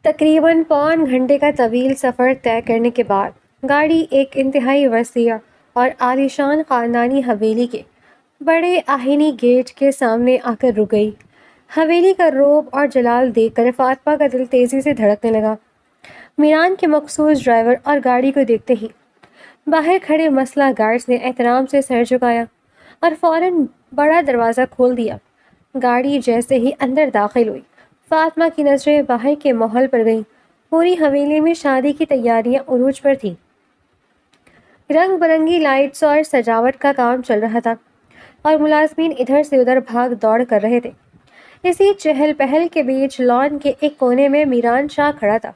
تقریباً پون گھنٹے کا طویل سفر طے کرنے کے بعد گاڑی ایک انتہائی وسیع اور عالیشان خاندانی حویلی کے بڑے آہنی گیٹ کے سامنے آ کر رک گئی۔ حویلی کا رعب اور جلال دیکھ کر فاطمہ کا دل تیزی سے دھڑکنے لگا۔ میران کے مخصوص ڈرائیور اور گاڑی کو دیکھتے ہی باہر کھڑے مسلح گارڈز نے احترام سے سر جھکایا اور فوراً بڑا دروازہ کھول دیا۔ گاڑی جیسے ہی اندر داخل ہوئی، فاطمہ کی نظریں باہر کے ماحول پر گئیں۔ پوری حویلی میں شادی کی تیاریاں عروج پر تھیں۔ رنگ برنگی لائٹس اور سجاوٹ کا کام چل رہا تھا اور ملازمین ادھر سے ادھر بھاگ دوڑ کر رہے تھے۔ اسی چہل پہل کے بیچ لان کے ایک کونے میں میران شاہ کھڑا تھا۔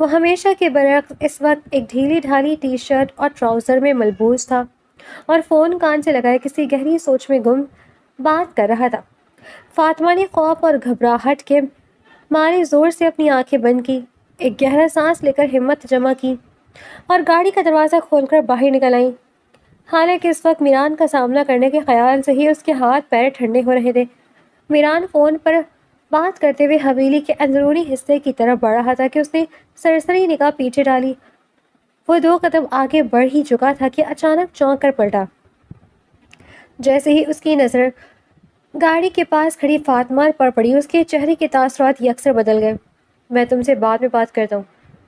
وہ ہمیشہ کے برعکس اس وقت ایک ڈھیلی ڈھالی ٹی شرٹ اور ٹراؤزر میں ملبوس تھا اور فون کان سے لگائے کسی گہری سوچ میں گم بات کر رہا تھا۔ فاطمہ نے خوف اور گھبراہٹ کے مارے زور سے اپنی آنکھیں بند کی، ایک گہرا سانس لے کر ہمت جمع کی اور گاڑی کا دروازہ کھول کر باہر نکل آئی۔ حالانکہ اس وقت میران کا سامنا کرنے کے خیال سے ہی اس کے ہاتھ پیر ٹھنڈے ہو رہے تھے۔ میران فون پر بات کرتے ہوئے حویلی کے اندرونی حصے کی طرف بڑھ رہا تھا کہ اس نے سرسری نگاہ پیچھے ڈالی۔ وہ 2 قدم آگے بڑھ ہی چکا تھا کہ اچانک چونک کر پلٹا۔ جیسے ہی اس کی نظر گاڑی کے پاس کھڑی فاطمہ پر پڑی، اس کے چہرے کے تاثرات یکسر بدل گئے۔ میں تم سے بعد میں بات کرتا ہوں،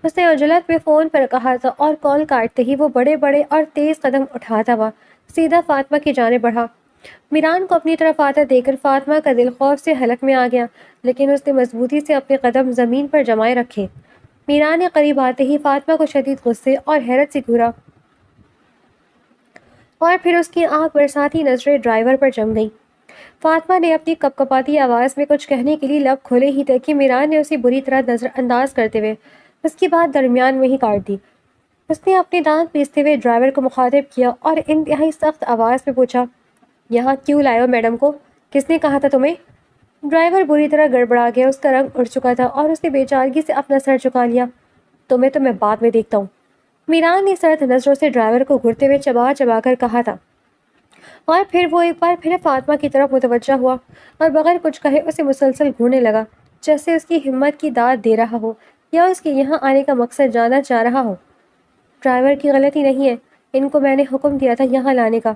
اس نے عجلت میں فون پر کہا تھا اور کال کاٹتے ہی وہ بڑے بڑے اور تیز قدم اٹھاتا ہوا سیدھا فاطمہ کی جانب بڑھا۔ میران کو اپنی طرف آتا دیکھ کر فاطمہ کا دل خوف سے حلق میں آ گیا، لیکن اس نے مضبوطی سے اپنے قدم زمین پر جمائے رکھے۔ میران نے قریب آتے ہی فاطمہ کو شدید غصے اور حیرت سے گھورا اور پھر اس کی آنکھ برساتی نظریں ڈرائیور پر جم گئیں۔ فاطمہ نے اپنی کپکپاتی آواز میں کچھ کہنے کے لیے لب کھولے ہی تھے کہ میران نے اسے بری طرح نظر انداز کرتے ہوئے اس کی بات درمیان میں ہی کاٹ دی۔ اس نے اپنے دانت پیستے ہوئے ڈرائیور کو مخاطب کیا اور انتہائی سخت آواز میں پوچھا، یہاں کیوں لائے ہو میڈم کو؟ کس نے کہا تھا تمہیں؟ ڈرائیور بری طرح گڑبڑا گیا، اس کا رنگ اڑ چکا تھا اور اس نے بے چارگی سے اپنا سر جھکا لیا۔ تمہیں تو میں بعد میں دیکھتا ہوں، میران نے سرد نظروں سے ڈرائیور کو گھورتے ہوئے چبا چبا کر کہا تھا، اور پھر وہ ایک بار پھر فاطمہ کی طرف متوجہ ہوا اور بغیر کچھ کہے اسے مسلسل گھورنے لگا، جیسے اس کی ہمت کی داد دے رہا ہو یا اس کے یہاں آنے کا مقصد جانا چاہ رہا ہو۔ ڈرائیور کی غلطی نہیں ہے، ان کو میں نے حکم دیا تھا یہاں لانے کا۔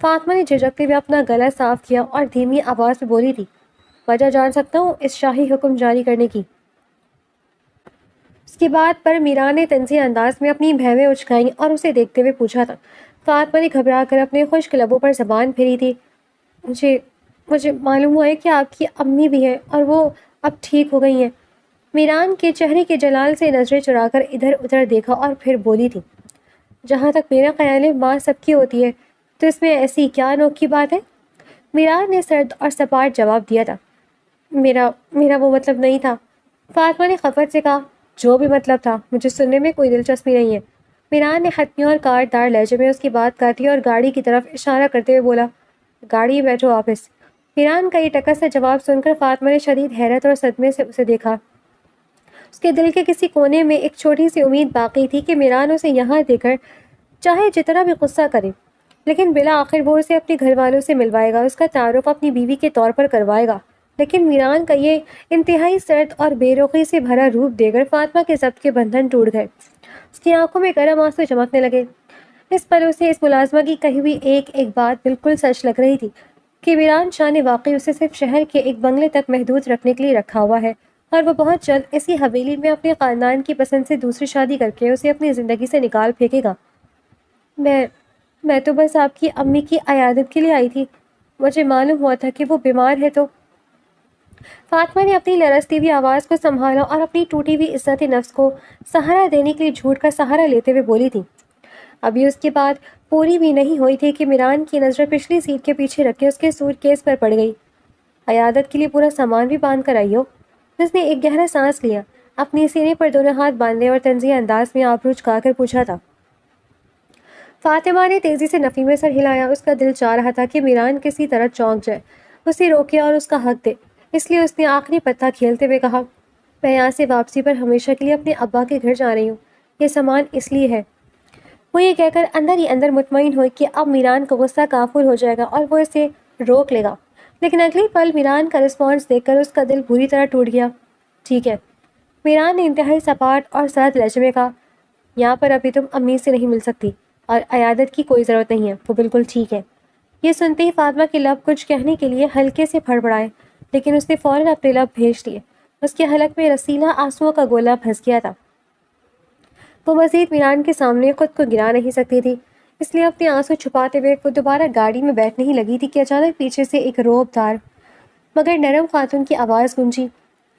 فاطمہ نے جھجکتے ہوئے اپنا گلا صاف کیا اور دھیمی آواز میں بولی تھی، وجہ جان سکتا ہوں اس شاہی حکم جاری کرنے کی؟ اس کی بات پر میران نے طنزیہ انداز میں اپنی بھویں اچکائیں اور اسے دیکھتے ہوئے پوچھا تھا۔ فاطمہ نے گھبرا کر اپنے خشک لبوں پر زبان پھیری تھی۔ مجھے معلوم ہوا ہے کہ آپ کی امی بھی ہیں اور وہ اب ٹھیک ہو گئی ہیں۔ میران کے چہرے کے جلال سے نظریں چرا کر ادھر ادھر دیکھا اور پھر بولی تھی، جہاں تک میرا خیال ہے ماں سب کی ہوتی ہے، تو اس میں ایسی کیا انوکھی بات ہے؟ میران نے سرد اور سپاٹ جواب دیا تھا، میرا وہ مطلب نہیں تھا۔ فاطمہ نے خفت سے کہا، جو بھی مطلب تھا مجھے سننے میں کوئی دلچسپی نہیں ہے۔ میران نے حتمی اور کاٹ دار لہجے میں اس کی بات کاٹی اور گاڑی کی طرف اشارہ کرتے ہوئے بولا، گاڑی میں بیٹھو واپس۔ میران کا یہ ٹکس سے جواب سن کر فاطمہ نے شدید حیرت اور صدمے سے اسے دیکھا۔ اس کے دل کے کسی کونے میں ایک چھوٹی سی امید باقی تھی کہ میران اسے یہاں دے کر چاہے جتنا بھی غصہ کرے، لیکن بالآخر وہ اسے اپنے گھر والوں سے ملوائے گا، اس کا تعارف اپنی بیوی کے طور پر کروائے گا۔ لیکن میران کا یہ انتہائی سرد اور بے رخی سے بھرا روپ دے کر فاطمہ کے ضبط کے بندھن ٹوٹ گئے۔ اس کی آنکھوں میں گرم آنسو چمکنے لگے۔ اس پل اسے اس ملازمہ کی کہی ہوئی ایک ایک بات بالکل سچ لگ رہی تھی کہ میران شاہ نے واقعی اسے صرف شہر کے ایک بنگلے تک محدود رکھنے کے لیے رکھا ہوا ہے اور وہ بہت جلد اسی حویلی میں اپنے خاندان کی پسند سے دوسری شادی کر کے اسے اپنی زندگی سے نکال پھینکے گا۔ میں تو بس آپ کی امی کی عیادت کے لیے آئی تھی، مجھے معلوم ہوا تھا کہ وہ بیمار ہے تو۔ فاطمہ نے اپنی لرزتی ہوئی آواز کو سنبھالا اور اپنی ٹوٹی ہوئی عزت نفس کو سہارا دینے کے لیے جھوٹ کا سہارا لیتے ہوئے بولی تھی۔ ابھی اس کی بات پوری بھی نہیں ہوئی تھی کہ میران کی نظر پچھلی سیٹ کے پیچھے رکھے اس کے سوٹ کیس پر پڑ گئی۔ عیادت کے لیے پورا سامان بھی باندھ کر آئی ہو؟ اس نے ایک گہرا سانس لیا، اپنی سینے پر دونوں ہاتھ باندھے اور طنزیہ انداز میں آبرو جھکا کر پوچھا تھا۔ فاطمہ نے تیزی سے نفی میں سر ہلایا، اس کا دل چاہ رہا تھا کہ میران کسی طرح چونک جائے، اسے روکے اور اس کا حق دے، اس لیے اس نے آخری پتہ کھیلتے ہوئے کہا، میں یہاں سے واپسی پر ہمیشہ کے لیے اپنے ابا کے گھر جا رہی ہوں، یہ سامان اس لیے ہے۔ وہ یہ کہہ کر اندر ہی اندر مطمئن ہوئی کہ اب میران کا غصہ کافور ہو جائے گا اور وہ اسے روک لے گا، لیکن اگلی پل میران کا رسپانس دیکھ کر اس کا دل بری طرح ٹوٹ گیا۔ ٹھیک ہے، میران نے انتہائی سپاٹ اور سرد لہجے میں کہا، یہاں پر ابھی تم امی سے نہیں مل سکتی اور عیادت کی کوئی ضرورت نہیں ہے، وہ بالکل ٹھیک ہے۔ یہ سنتے ہی فاطمہ کے لب کچھ کہنے کے لیے ہلکے سے پھڑپڑائے، لیکن اس نے فوراً اپنے لب بھیج دیے۔ اس کے حلق میں رسیلا آنسوؤں کا گولا پھنس گیا تھا۔ وہ مزید میران کے سامنے خود کو گرا نہیں سکتی تھی، اس لیے اپنے آنسو چھپاتے ہوئے وہ دوبارہ گاڑی میں بیٹھنے ہی لگی تھی کہ اچانک پیچھے سے ایک روب دار مگر نرم خاتون کی آواز گونجی،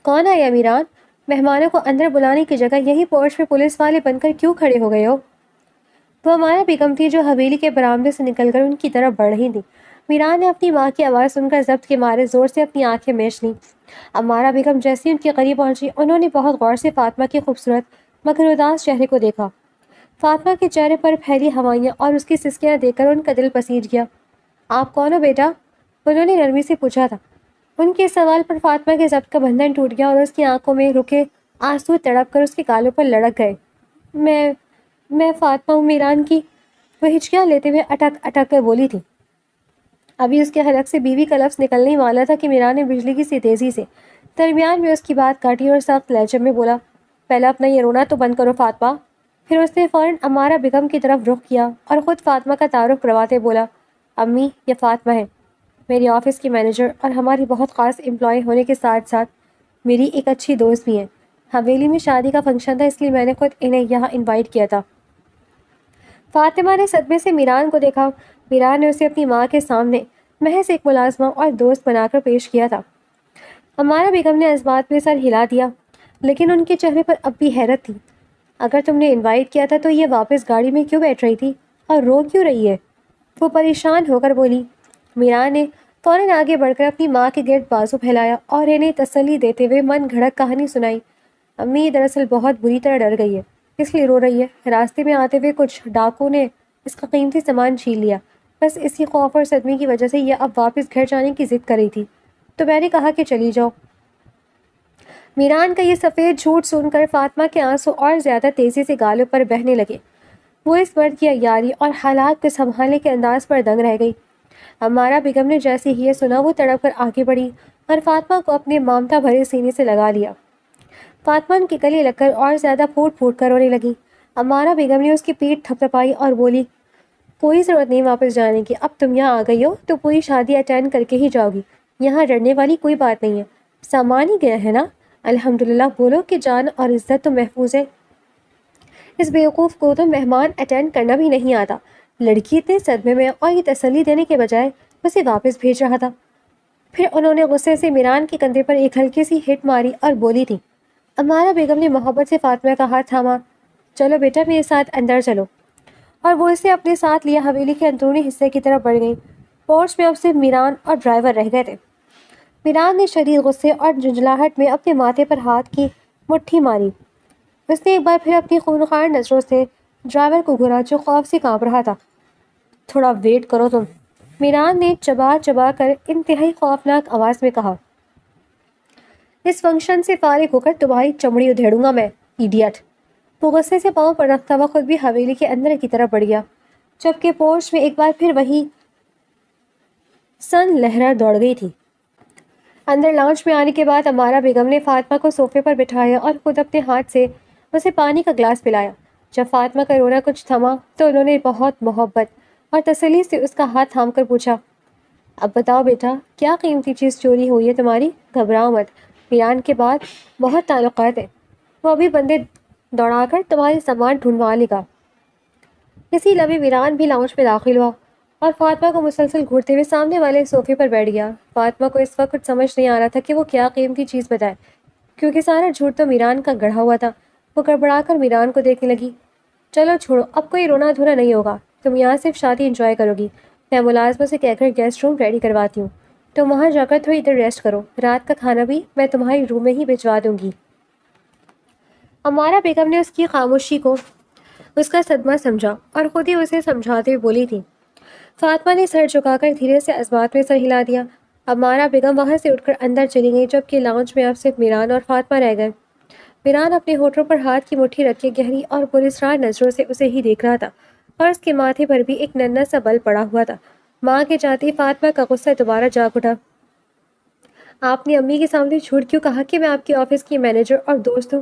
کون آیا میران؟ مہمانوں کو اندر بلانے کی جگہ یہی پورچ میں پولیس والے بن کر کیوں کھڑے ہو گئے ہو؟ وہ ہمارا بیگم تھی جو حویلی کے برآمدے سے نکل کر ان کی طرف بڑھ رہی تھی۔ میران نے اپنی ماں کی آواز سن کر ضبط کے مارے زور سے اپنی آنکھیں میچ لیں۔ ہمارا بیگم جیسے ان کے قریب پہنچی، انہوں نے بہت غور سے فاطمہ کے خوبصورت مگر اداس چہرے کو دیکھا۔ فاطمہ کے چہرے پر پھیلی ہوائیاں اور اس کی سسکیاں دیکھ کر ان کا دل پسیج گیا۔ آپ کون ہو بیٹا؟ انہوں نے نرمی سے پوچھا تھا۔ ان کے سوال پر فاطمہ کے ضبط کا بندھن ٹوٹ گیا اور اس کی آنکھوں میں رکے آنسو تڑپ کر اس کے گالوں پر لڑک گئے۔ میں فاطمہ ہوں، میران کی، وہ ہچکیاں لیتے ہوئے اٹک اٹک کر بولی تھی۔ ابھی اس کے حلق سے بیوی کا لفظ نکلنے والا تھا کہ میران نے بجلی کی سی تیزی سے درمیان میں اس کی بات کاٹی اور سخت لہجے میں بولا، پہلے اپنا یہ رونا تو بند کرو فاطمہ۔ پھر اس نے فوراً امارہ بیگم کی طرف رخ کیا اور خود فاطمہ کا تعارف کرواتے بولا، امی یہ فاطمہ ہے، میری آفس کی مینیجر اور ہماری بہت خاص امپلائی ہونے کے ساتھ ساتھ میری ایک اچھی دوست بھی ہیں۔ حویلی میں شادی کا فنکشن تھا، اس لیے میں نے خود انہیں یہاں انوائٹ کیا تھا۔ فاطمہ نے صدمے سے میران کو دیکھا۔ میران نے اسے اپنی ماں کے سامنے محض ایک ملازمہ اور دوست بنا کر پیش کیا تھا۔ ہمارا بیگم نے اس بات میں سر ہلا دیا، لیکن ان کے چہرے پر اب بھی حیرت تھی۔ اگر تم نے انوائٹ کیا تھا تو یہ واپس گاڑی میں کیوں بیٹھ رہی تھی اور رو کیوں رہی ہے؟ وہ پریشان ہو کر بولی۔ میران نے فوراً آگے بڑھ کر اپنی ماں کے گرد بازو پھیلایا اور انہیں تسلی دیتے ہوئے من گھڑت کہانی سنائی۔ امی دراصل بہت بری طرح ڈر گئی ہے، اس لیے رو رہی ہے۔ راستے میں آتے ہوئے کچھ ڈاکو نے اس کا قیمتی سامان چھین لیا، بس اسی خوف اور صدمے کی وجہ سے یہ اب واپس گھر جانے کی ضد کر رہی تھی، تو میں نے کہا کہ چلی جاؤ۔ میران کا یہ سفید جھوٹ سن کر فاطمہ کے آنسو اور زیادہ تیزی سے گالوں پر بہنے لگے۔ وہ اس مرد کی عیاری اور حالات کو سنبھالنے کے انداز پر دنگ رہ گئی۔ ہمارا بیگم نے جیسے ہی یہ سنا وہ تڑپ کر آگے بڑھی اور فاطمہ کو اپنے مامتا بھرے سینے سے لگا لیا۔ فاطمہ ان کے گلے لگ کر اور زیادہ پھوٹ پھوٹ کر رونے لگی۔ ہمارا بیگم نے اس کی پیٹھ تھپ تھپائی اور بولی، کوئی ضرورت نہیں واپس جانے کی، اب تم یہاں آ گئی ہو تو پوری شادی اٹینڈ کر کے ہی جاؤ گی، یہاں ڈرنے والی کوئی بات نہیں ہے، سامان ہی گیا ہے نا، الحمدللہ بولو کہ جان اور عزت تو محفوظ ہے۔ اس بیوقوف کو تو مہمان اٹینڈ کرنا بھی نہیں آتا۔ لڑکی اتنے صدمے میں اور یہ تسلی دینے کے بجائے اسے واپس بھیج رہا تھا۔ پھر انہوں نے غصے سے میران کے کندھے پر ایک ہلکی سی ہٹ ماری اور بولی تھی۔ ہمارا بیگم نے محبت سے فاطمہ کا ہاتھ تھاما، چلو بیٹا میرے ساتھ اندر چلو، اور وہ اسے اپنے ساتھ لیا حویلی کے اندرونی حصے کی طرف بڑھ گئی۔ پورچ میں اب صرف میران اور ڈرائیور رہ گئے تھے۔ میران نے شدید غصے اور جھنجھلاہٹ میں اپنے ماتھے پر ہاتھ کی مٹھی ماری۔ اس نے ایک بار پھر اپنی خونخوار نظروں سے ڈرائیور کو گھورا جو خوف سے کانپ رہا تھا۔ تھوڑا ویٹ کرو تم، میران نے چبا چبا کر انتہائی خوفناک آواز میں کہا، اس فنکشن سے فارغ ہو کر تمہاری چمڑی ادھیڑوں گا میں، ایڈیٹ۔ وہ غصے سے پاؤں پر رکھتا ہوا خود بھی حویلی کے اندر کی طرف بڑھ گیا، جبکہ پورچ میں ایک بار پھر وہی سن لہرا دوڑ گئی تھی۔ اندر لاؤنج میں آنے کے بعد ہمارا بیگم نے فاطمہ کو صوفے پر بٹھایا اور خود اپنے ہاتھ سے اسے پانی کا گلاس پلایا۔ جب فاطمہ کا رونا کچھ تھما تو انہوں نے بہت محبت اور تسلی سے اس کا ہاتھ تھام کر پوچھا، اب بتاؤ بیٹا کیا قیمتی چیز چوری ہوئی ہے تمہاری؟ گھبراؤ مت، میران کے بعد بہت تعلقات ہیں، وہ ابھی بندے دوڑا کر تمہاری سامان ڈھونڈوا لے گا۔ اسی لمحے میران بھی لاؤنج میں داخل ہوا اور فاطمہ کو مسلسل گھورتے ہوئے سامنے والے صوفے پر بیٹھ گیا۔ فاطمہ کو اس وقت کچھ سمجھ نہیں آ رہا تھا کہ وہ کیا قیمتی چیز بتائے، کیونکہ سارا جھوٹ تو میران کا گڑھا ہوا تھا۔ وہ گڑبڑا کر میران کو دیکھنے لگی، چلو چھوڑو، اب کوئی رونا دھونا نہیں ہوگا، تم یہاں صرف شادی انجوائے کرو گی، میں ملازموں سے کہہ کر گیسٹ روم ریڈی کرواتی ہوں، تم وہاں جا کر تھوڑی دیر ریسٹ کرو، رات کا کھانا بھی میں تمہاری روم میں ہی بھجوا دوں گی۔ ہمارا بیگم نے اس کی خاموشی کو اس کا صدمہ سمجھا اور خود ہی اسے سمجھاتے ہوئے بولی تھی۔ فاطمہ نے سر جھکا کر دھیرے سے اس بات میں سر ہلا دیا۔ ہمارا بیگم وہاں سے اٹھ کر اندر چلی گئی، جبکہ لاؤنج میں اب صرف میران اور فاطمہ رہ گئے۔ میران اپنے ہونٹوں پر ہاتھ کی مٹھی رکھ کے گہری اور پراسرار نظروں سے اسے ہی دیکھ رہا تھا اور اس کے ماتھے پر بھی ایک ننھا سا بل پڑا ہوا تھا۔ ماں کے جاتے فاطمہ کا غصہ دوبارہ جاگ اٹھا۔ آپ نے امی کے سامنے جھوٹ کیوں کہا کہ میں آپ کے آفس کی مینیجر اور دوست ہوں؟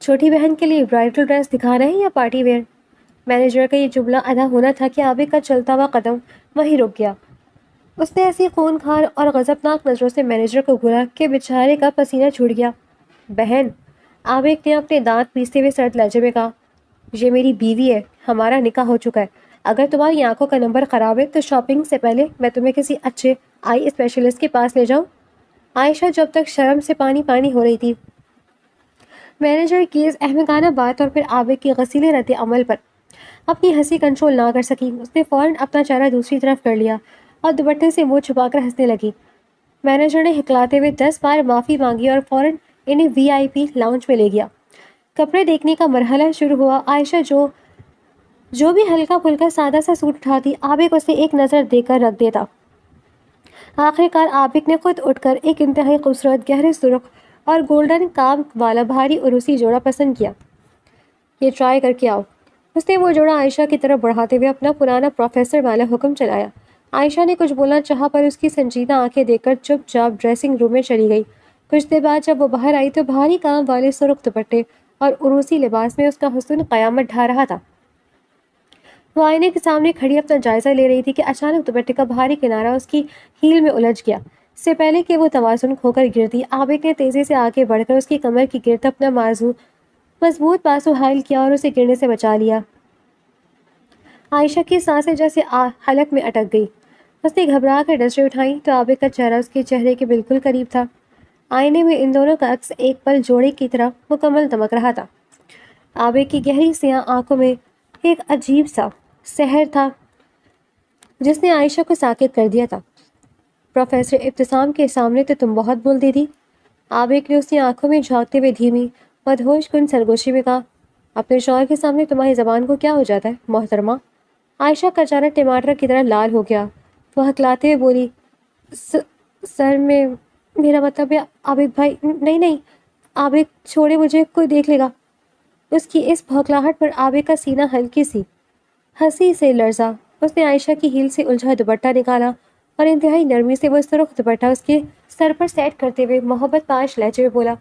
چھوٹی بہن کے لیے برائڈل ڈریس دکھانا ہے یا پارٹی ویئر؟ مینیجر کا یہ جملہ ادا ہونا تھا کہ عابد کا چلتا ہوا قدم وہیں رک گیا۔ اس نے ایسی خون خار اور غضبناک نظروں سے مینیجر کو گھورا کہ بیچارے کا پسینہ چھوٹ گیا۔ بہن، عابد نے اپنے دانت پیستے ہوئے سرد لہجے میں کہا، یہ میری بیوی ہے، ہمارا نکاح ہو چکا ہے۔ اگر تمہاری آنکھوں کا نمبر خراب ہے تو شاپنگ سے پہلے میں تمہیں کسی اچھے آئی اسپیشلسٹ کے پاس لے جاؤں۔ عائشہ جب تک شرم سے پانی پانی ہو رہی تھی، مینیجر کی اس احمقانہ بات اور پھر عابد کی غسیلے رد عمل پر اپنی ہنسی کنٹرول نہ کر سکی۔ اس نے فوراً اپنا چہرہ دوسری طرف کر لیا اور دوپٹے سے منہ چھپا کر ہنسنے لگی۔ مینیجر نے ہکلاتے ہوئے 10 بار معافی مانگی اور فوراً انہیں وی آئی پی لاؤنج میں لے گیا۔ کپڑے دیکھنے کا مرحلہ شروع ہوا۔ عائشہ جو بھی ہلکا پھلکا سادہ سا سوٹ اٹھاتی، عابد اسے ایک نظر دے کر رکھ دیتا۔ آخر کار عابد نے خود اٹھ کر ایک انتہائی خوبصورت گہرے سرخ اور گولڈن کام والا بھاری عروسی جوڑا پسند کیا۔ یہ ٹرائی کر کے آؤ۔ اس نے وہ جوڑا عائشہ کی طرف بڑھاتے ہوئے اپنا پرانا پروفیسر والا حکم چلایا۔ عائشہ نے کچھ بولنا چاہا پر اس کی سنجیدہ آنکھیں دیکھ کر چپ چاپ ڈریسنگ روم میں چلی گئی۔ کچھ دیر بعد جب وہ باہر آئی تو بھاری کام والے سرخ دوپٹے اور عروسی لباس میں اس کا حسن قیامت ڈھا رہا تھا۔ وہ آئینے کے سامنے کھڑی اپنا جائزہ لے رہی تھی کہ اچانک دوپٹے کا بھاری کنارہ اس کی ہیل میں الجھ گیا۔ اس سے پہلے کہ وہ توازن کھو کر گرتی، عابد نے تیزی سے آگے بڑھ کر اس کی کمر کی گرد اپنا مضبوط بازو حائل کیا اور اسے گرنے سے بچا لیا۔ عائشہ کی سانسیں جیسے حلق میں اٹک گئی۔ اس نے گھبرا کر نظریں اٹھائیں تو عابد کا چہرہ اس کے چہرے کے بالکل قریب تھا۔ آئینے میں ان دونوں کا عکس ایک پل جوڑے کی طرح مکمل دمک رہا تھا۔ عابد کی گہری سیاہ آنکھوں میں ایک عجیب سا سحر تھا جس نے عائشہ کو ساکت کر دیا تھا۔ پروفیسر ابتسام کے سامنے تو تم بہت بولتی تھی، عابد نے اس کی آنکھوں میں جھانکتے ہوئے دھیمی مدہوش کن سرگوشی میں کہا۔ اپنے شوہر کے سامنے تمہاری زبان کو کیا ہو جاتا ہے محترمہ؟ عائشہ کا چہرہ ٹماٹر کی طرح لال ہو گیا۔ وہ ہکلاتے ہوئے بولی، سر میں میرا مطلب ہے عابد بھائی، نہیں عابد چھوڑے، مجھے کوئی دیکھ لے گا۔ اس کی اس بھوکلاہٹ پر عابد کا سینہ ہلکی سی ہنسی سے لرزا۔ اس نے عائشہ کی ہیل سے الجھا دوپٹہ نکالا اور انتہائی نرمی سے وہ سرخ دوپٹہ اس کے سر پر سیٹ کرتے ہوئے محبت پاش لہجے میں بولا،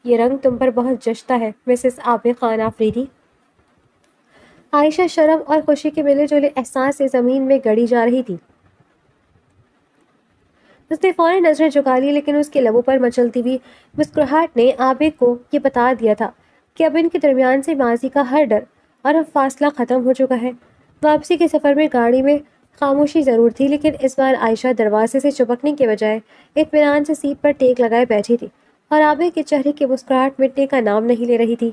یہ رنگ تم پر بہت جچتا ہے مسز عابد خان آفریدی۔ عائشہ شرم اور خوشی کے ملے جلے احساس سے زمین میں گڑی جا رہی تھی۔ اس نے فوراً نظریں جھکا لی، لیکن اس کے لبوں پر مچلتی ہوئی مسکراہٹ نے عابد کو یہ بتا دیا تھا کہ اب ان کے درمیان سے ماضی کا ہر ڈر اور اب فاصلہ ختم ہو چکا ہے۔ واپسی کے سفر میں گاڑی میں خاموشی ضرور تھی، لیکن اس بار عائشہ دروازے سے چپکنے کے بجائے اطمینان سے سیٹ پر ٹیک لگائے بیٹھی تھی اور عابد کے چہرے کی مسکراہٹ مٹنے کا نام نہیں لے رہی تھی۔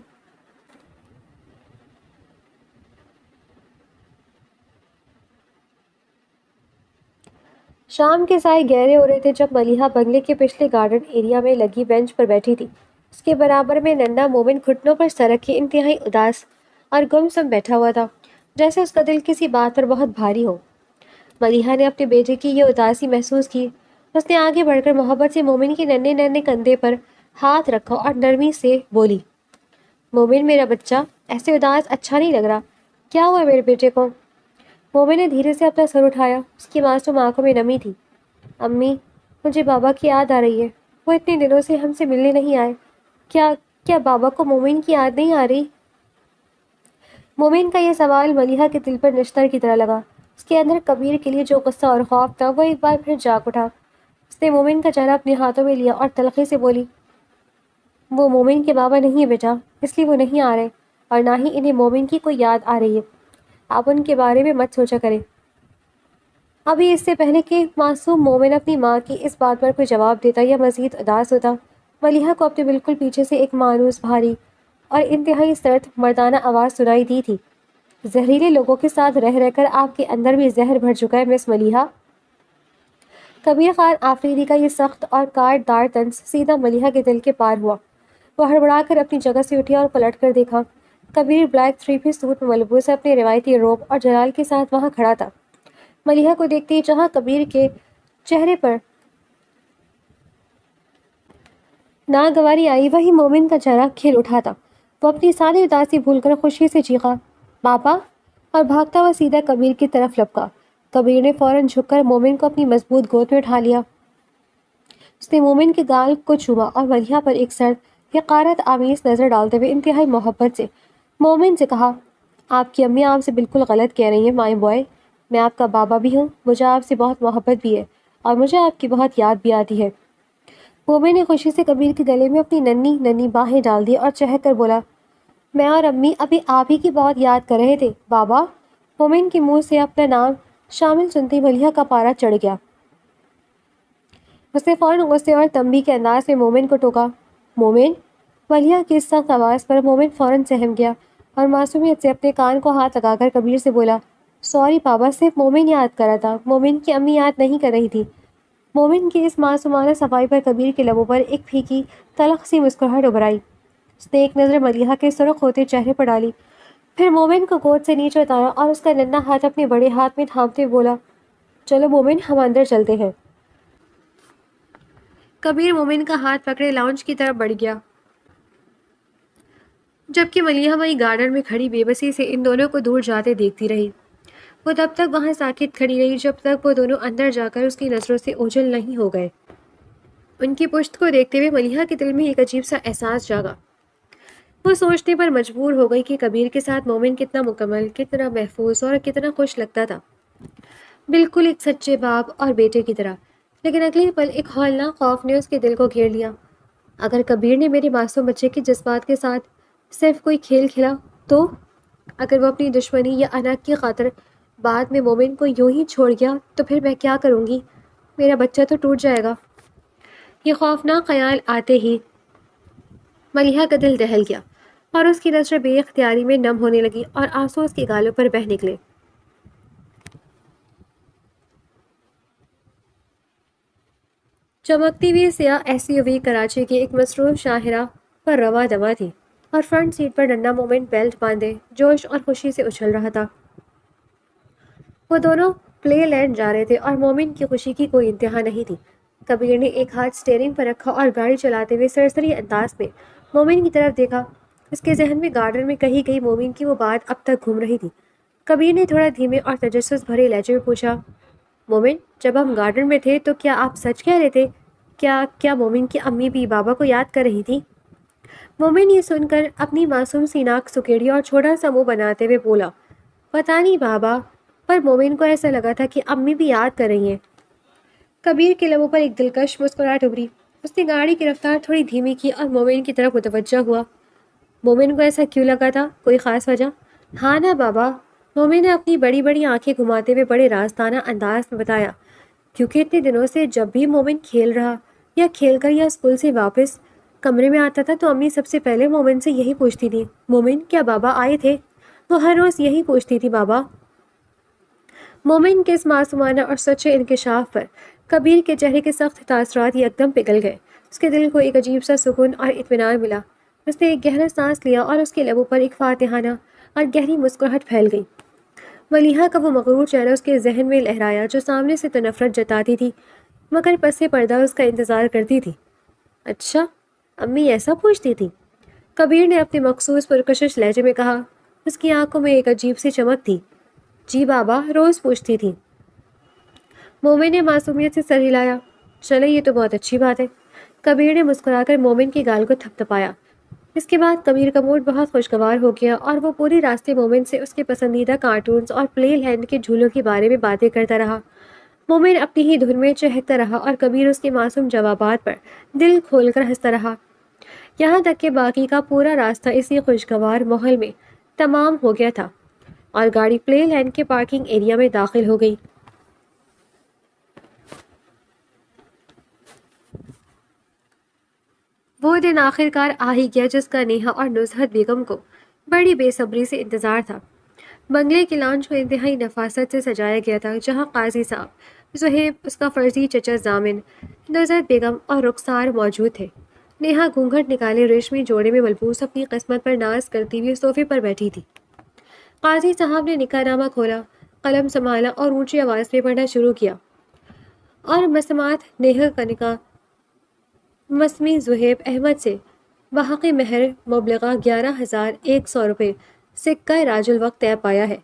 شام کے سائے گہرے ہو رہے تھے جب ملیحہ بنگلے کے پچھلے گارڈن ایریا میں لگی بینچ پر بیٹھی تھی۔ اس کے برابر میں ننھا مومن گھٹنوں پر سر رکھے انتہائی اداس اور گمسم بیٹھا ہوا تھا، جیسے اس کا دل کسی بات پر بہت بھاری ہو۔ ملیحہ نے اپنے بیٹے کی یہ اداسی محسوس کی۔ اس نے آگے بڑھ کر محبت سے مومن کے ننھے ننھے کندھے پر ہاتھ رکھا اور نرمی سے بولی، مومن میرا بچہ، ایسے اداس اچھا نہیں لگ رہا، کیا ہوا میرے بیٹے کو؟ مومن نے دھیرے سے اپنا سر اٹھایا۔ اس کی معصوم آنکھوں میں نمی تھی۔ امی، مجھے بابا کی یاد آ رہی ہے، وہ اتنے دنوں سے ہم سے ملنے نہیں آئے۔ کیا بابا کو مومن کی یاد نہیں آ رہی؟ مومن کا یہ سوال ملیحہ کے دل پر نشتر کی طرح لگا۔ اس کے اندر کبیر کے لیے جو غصہ اور خوف تھا وہ ایک بار پھر جاگ اٹھا۔ اس نے مومن کا چہرہ اپنے ہاتھوں میں لیا اور تلخی سے بولی، وہ مومن کے بابا نہیں ہے بیٹا، اس لیے وہ نہیں آ رہے، اور نہ ہی انہیں مومن کی کوئی یاد آ رہی ہے۔ آپ ان کے بارے میں مت سوچا کریں۔ ابھی اس سے پہلے کہ معصوم مومن اپنی ماں کی اس بات پر کوئی جواب دیتا یا مزید اداس ہوتا، ملیحہ کو اپنے بالکل پیچھے سے ایک مانوس بھاری اور انتہائی سرد مردانہ آواز سنائی دی تھی، زہریلے لوگوں کے ساتھ رہ رہ کر آپ کے اندر بھی زہر بھر چکا ہے مس ملیحہ۔ کبیر خان آفریدی کا یہ سخت اور کاٹ دار طنز سیدھا ملیحہ کے دل کے پار ہوا۔ وہ ہڑبڑا کر اپنی جگہ سے اٹھی اور پلٹ کر دیکھا۔ کبیر بلیک 3 پیس سوٹ میں ملبوس اپنے روایتی روب اور جلال کے ساتھ وہاں کھڑا تھا۔ ملیحہ کو دیکھتے ہی جہاں کبیر کے چہرے پر ناگواری آئی، وہی مومن کا چہرہ کھل اٹھا تھا۔ وہ اپنی ساری اداسی بھول کر خوشی سے چیخا، پاپا، اور بھاگتا ہوا سیدھا کبیر کی طرف لپکا۔ کبیر نے فوراً جھک کر مومن کو اپنی مضبوط گود میں اٹھا لیا۔ اس نے مومن کے گال کو چوما اور ملیحہ پر ایک سرد حقارت آمیز نظر ڈالتے ہوئے انتہائی محبت سے مومن سے کہا، آپ کی امی آپ سے بالکل غلط کہہ رہی ہیں مائی بوائے، میں آپ کا بابا بھی ہوں، مجھے آپ سے بہت محبت بھی ہے اور مجھے آپ کی بہت یاد بھی آتی ہے۔ مومن نے خوشی سے کبیر کے گلے میں اپنی ننھی ننھی باہیں ڈال دی اور چہک کر بولا، میں اور امی ابھی آپ ہی کی بہت یاد کر رہے تھے بابا۔ مومن کے منہ سے اپنا نام شامل سنتی ملیحہ کا پارا چڑھ گیا۔ اس نے فوراً غصے اور تنبیہ کے انداز میں مومن کو ٹوکا، مومن۔ ملیحہ کی اس سخت آواز پر مومن فوراً سہم گیا اور معصومیت سے اپنے کان کو ہاتھ لگا کر کبیر سے بولا، سوری بابا، صرف مومن یاد کر رہا تھا، مومن کی امی یاد نہیں کر رہی تھی۔ مومن کی اس معصومانہ صفائی پر کبیر کے لبوں پر ایک پھیکی تلخ سی مسکراہٹ ابھر آئی۔ اس نے ایک نظر ملیحہ کے سرخ ہوتے چہرے پر ڈالی، پھر مومن کو گود سے نیچے اتارا اور اس کا ننھا ہاتھ اپنے بڑے ہاتھ میں تھامتے ہوئے بولا، چلو مومن، ہم اندر چلتے ہیں۔ کبیر مومن کا ہاتھ پکڑے لاؤنج کی طرف بڑھ گیا، جبکہ ملیحہ وہیں گارڈن میں کھڑی بے بسی سے ان دونوں کو دور جاتے دیکھتی رہی۔ وہ تب تک وہاں ساکت کھڑی رہی جب تک وہ دونوں اندر جا کر اس کی نظروں سے اوجھل نہیں ہو گئے۔ ان کی پشت کو دیکھتے ہوئے ملیحہ کے دل میں ایک عجیب سا احساس جاگا۔ وہ سوچنے پر مجبور ہو گئی کہ کبیر کے ساتھ مومن کتنا مکمل، کتنا محفوظ اور کتنا خوش لگتا تھا، بالکل ایک سچے باپ اور بیٹے کی طرح۔ لیکن اگلے پل ایک ہولناک خوف نے اس کے دل کو گھیر لیا۔ اگر کبیر نے میرے معصوم بچے کے جذبات کے ساتھ صرف کوئی کھیل کھیلا تو؟ اگر وہ اپنی دشمنی یا اناق کی خاطر بعد میں مومن کو یوں ہی چھوڑ گیا تو پھر میں کیا کروں گی؟ میرا بچہ تو ٹوٹ جائے گا۔ یہ خوفناک خیال آتے ہی ملیحہ کا دل دہل گیا اور اس کی نظریں بے اختیاری میں نم ہونے لگی اور آنسو اس کے گالوں پر بہہ نکلے۔ چمکتی ہوئی سیاہ ایس یو وی کراچی کی ایک مصروف شاہراہ پر رواں دواں تھی اور فرنٹ سیٹ پر ننھا مومن بیلٹ باندھے جوش اور خوشی سے اچھل رہا تھا۔ وہ دونوں پلے لینڈ جا رہے تھے اور مومن کی خوشی کی کوئی انتہا نہیں تھی۔ کبیر نے ایک ہاتھ سٹیئرنگ پر رکھا اور گاڑی چلاتے ہوئے سرسری انداز میں مومن کی طرف دیکھا۔ اس کے ذہن میں گارڈن میں کہی گئی مومن کی وہ بات اب تک گھوم رہی تھی۔ کبیر نے تھوڑا دھیمے اور تجسس بھرے لہجے میں پوچھا، مومن، جب ہم گارڈن میں تھے تو کیا آپ سچ کہہ رہے تھے؟ کیا مومن کی امی بھی بابا کو یاد کر رہی تھی؟ مومن یہ سن کر اپنی معصوم سی ناک سکیڑی اور چھوٹا سا منہ بناتے ہوئے بولا، پتہ نہیں بابا، پر مومن کو ایسا لگا تھا کہ امی بھی یاد کر رہی ہیں۔ کبیر کے لبوں پر ایک دلکش مسکراہٹ ابھری۔ اس نے گاڑی کی رفتار تھوڑی دھیمی کی اور مومن کی طرف متوجہ ہوا۔ مومن کو ایسا کیوں لگا تھا؟ کوئی خاص وجہ؟ ہاں نا بابا، مومن نے اپنی بڑی بڑی آنکھیں گھماتے ہوئے بڑے رازدانہ انداز میں بتایا، کیونکہ اتنے دنوں سے جب بھی مومن کھیل رہا یا کھیل کر یا اسکول سے واپس کمرے میں آتا تھا تو امی سب سے پہلے مومن سے یہی پوچھتی تھی، مومن کیا بابا آئے تھے؟ وہ ہر روز یہی پوچھتی تھی بابا۔ مومن کے اس معصومانہ اور سچے انکشاف پر کبیر کے چہرے کے سخت تاثرات یکدم پگھل گئے۔ اس کے دل کو ایک عجیب سا سکون اور اطمینان ملا۔ اس نے ایک گہرا سانس لیا اور اس کے لبوں پر ایک فاتحانہ اور گہری مسکراہٹ پھیل گئی۔ ملیحہ کا وہ مغرور چہرہ اس کے ذہن میں لہرایا جو سامنے سے تو نفرت جتاتی تھی مگر پس پردہ اس کا انتظار کرتی تھی۔ اچھا، امی ایسا پوچھتی تھی؟ کبیر نے اپنے مخصوص پرکشش لہجے میں کہا۔ اس کی آنکھوں میں ایک عجیب سی چمک تھی۔ جی بابا، روز پوچھتی تھی۔ مومن نے معصومیت سے سر ہلایا۔ چلے، یہ تو بہت اچھی بات ہے۔ کبیر نے مسکرا کر مومن کے گال کو تھپ تھپایا۔ اس کے بعد کبیر کا موڈ بہت خوشگوار ہو گیا اور وہ پوری راستے مومن سے اس کے پسندیدہ کارٹونز اور پلے لینڈ کے جھولوں کے بارے میں باتیں کرتا رہا۔ مومن اپنی ہی دھن میں چہکتا رہا اور کبیر اس کے معصوم جوابات پر دل کھول کر ہنستا رہا، یہاں تک کہ باقی کا پورا راستہ اسی خوشگوار ماحول میں تمام ہو گیا تھا اور گاڑی پلے لینڈ کے پارکنگ ایریا میں داخل ہو گئی۔ وہ دن آخر کار آ ہی گیا جس کا نیہا اور نزہت بیگم کو بڑی بے صبری سے انتظار تھا۔ بنگلے کی لانچ کو انتہائی نفاست سے سجایا گیا تھا، جہاں قاضی صاحب، زہیب، اس کا فرضی چچا ضامن، نزہت بیگم اور رخسار موجود تھے۔ نیہا گھونگھٹ نکالے ریشمی جوڑے میں ملبوس اپنی قسمت پر ناز کرتی ہوئی صوفے پر بیٹھی تھی۔ قاضی صاحب نے نکاح نامہ کھولا، قلم سنبھالا اور اونچی آواز میں پڑھنا شروع کیا، اور مسمات نیہا کا نکاح مسمی زہیب احمد سے بحق مہر مبلغہ 11,100 روپے سکہ راج الوقت طے پایا ہے۔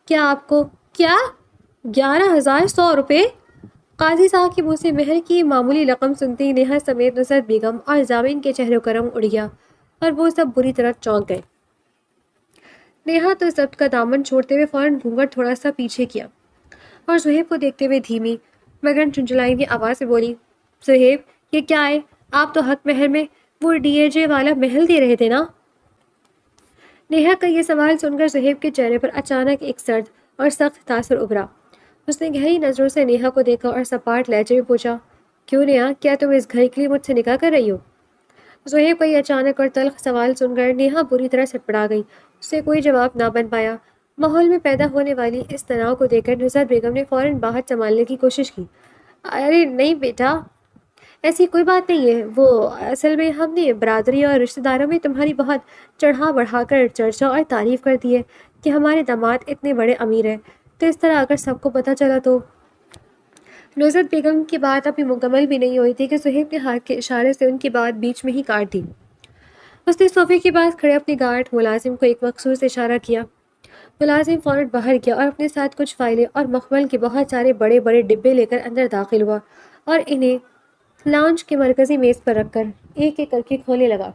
کیا آپ کو؟ کیا 11,100 روپے؟ قاضی صاحب کے منہ سے مہر کی معمولی رقم سنتے ہی نیہا سمیت نصرت بیگم اور ضامن کے چہروں کا رنگ اڑ گیا اور وہ سب بری طرح چونک گئے۔ نیہا تو ضبط کا دامن چھوڑتے ہوئے فوراً گھونگھٹ تھوڑا سا پیچھے کیا اور زہیب کو دیکھتے ہوئے دھیمی مگر چنچلائی ہوئی آواز سے بولی، زہیب یہ کیا ہے؟ آپ تو حق مہر میں وہ ڈی اے جے والا محل دے رہے تھے نا؟ نیہا کا یہ سوال سن کر زہیب کے چہرے پر اچانک ایک سرد اور سخت تاثر ابھرا۔ اس نے گہری نظروں سے نیہا کو دیکھا اور سپاٹ لہجے میں پوچھا، کیوں نیہا، کیا تم اس گھر کے لیے مجھ سے نکاح کر رہی ہو؟ زہیب کا یہ اچانک اور تلخ سوال سن کر نیہا بری طرح سڑپڑا گئی۔ اس سے کوئی جواب نہ بن پایا۔ ماحول میں پیدا ہونے والی اس تناؤ کو دیکھ کر نصرت بیگم نے فوراً باہر سنبھالنے کی کوشش کی۔ ارے نہیں بیٹا، ایسی کوئی بات نہیں ہے، وہ اصل میں ہم نے برادری اور رشتہ داروں میں تمہاری بہت چڑھا بڑھا کر چرچا اور تعریف کر دی ہے کہ ہمارے داماد اتنے بڑے امیر ہیں، تو اس طرح اگر سب کو پتہ چلا تو۔ نصرت بیگم کی بات ابھی مکمل بھی نہیں ہوئی تھی کہ زہیب نے ہاتھ کے اشارے سے ان کی بات بیچ میں ہی کاٹ دی۔ اس نے صوفے کے پاس کھڑے اپنے گارڈ ملازم کو ایک مخصوص اشارہ کیا۔ ملازم فوراً باہر گیا اور اپنے ساتھ کچھ فائلیں اور مخمل کے بہت سارے بڑے بڑے ڈبے لے کر اندر داخل ہوا اور انہیں لاؤنج کے مرکزی میز پر رکھ کر ایک ایک کر کے کھولنے لگا۔